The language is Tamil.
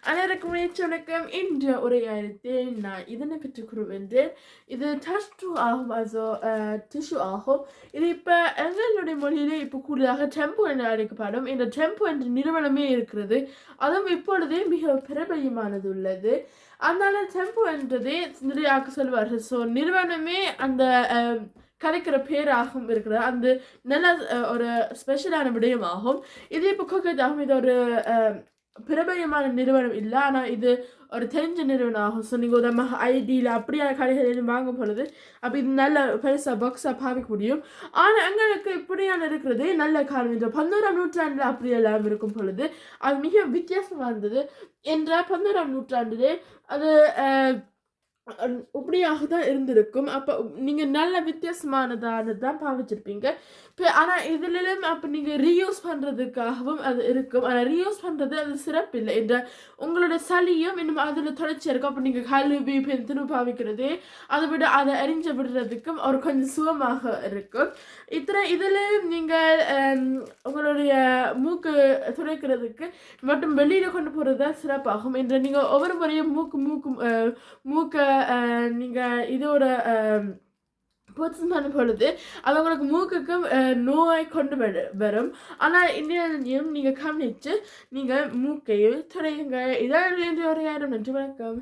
அனைவருக்கும் வணக்கம். இன்று உரையாடத்தில் நான் இதனை பற்றி கூறுகின்றேன். இது டஷ்டு ஆகும், also டிஷ்யூ ஆகும். இது இப்போ எங்களுடைய மொழியிலே இப்போ கூடுதலாக டெம்போ என்று அழைக்கப்படும். இந்த டெம்போ என்ற நிறுவனமே இருக்கிறது. அதுவும் இப்பொழுதே மிக பிரபலமானது உள்ளது. அதனால டெம்போ என்றதே நிறைய சொல்வார்கள். ஸோ நிறுவனமே அந்த கலைக்கிற பேராகவும் இருக்கிறது. அந்த நல்ல ஒரு ஸ்பெஷலான விடயமாகும். இது இப்போ கோகேதாகும். இது ஒரு பிரபலமான நிறுவனம் இல்லை, ஆனால் இது ஒரு தெரிஞ்ச நிறுவனம் ஆகும். ஸோ நீங்கள் உதமாக ஐடியில் அப்படியான கடைகளிலும் வாங்கும் பொழுது அப்போ இது நல்ல பெருசாக பாக்ஸாக பார்க்க முடியும். ஆனால் எங்களுக்கு இப்படியான இருக்கிறது நல்ல காலம். இந்த 11ஆம் நூற்றாண்டில் அப்படியெல்லாம் இருக்கும் பொழுது அது மிக வித்தியாசமாக இருந்தது. என்ற 11ஆம் நூற்றாண்டிலே அது இப்படியாக தான் இருந்திருக்கும். அப்போ நீங்கள் நல்ல வித்தியாசமானதானது தான் பாவிச்சிருப்பீங்க. ஆனால் இதிலும் அப்போ நீங்கள் ரீயூஸ் பண்ணுறதுக்காகவும் அது இருக்கும். ஆனால் ரீயூஸ் பண்ணுறது அது சிறப்பில்லை. என்ற உங்களோட சளியும் இன்னும் அதில் தொடர்ச்சியாக இருக்கும். அப்போ நீங்கள் கழுவி திரும்ப பாவிக்கிறது அதை விட அதை அறிஞ்ச விடுறதுக்கும் ஒரு கொஞ்சம் சுகமாக இருக்கும். இதில் நீங்கள் உங்களுடைய மூக்கு துடைக்கிறதுக்கு மட்டும் வெளியில் கொண்டு போகிறது தான் சிறப்பாகும். என்று நீங்கள் ஒவ்வொரு முறையும் மூக்கை நீங்கள் இதோட பர்சன் பண்ணும் பொழுது அது உங்களுக்கு மூக்குக்கும் நோய் கொண்டு வரும். ஆனால் இந்தியாவிலையும் நீங்கள் கவனித்து நீங்கள் மூக்கையும் துடையுங்க. இதான் ஒரு நன்றி. வணக்கம்.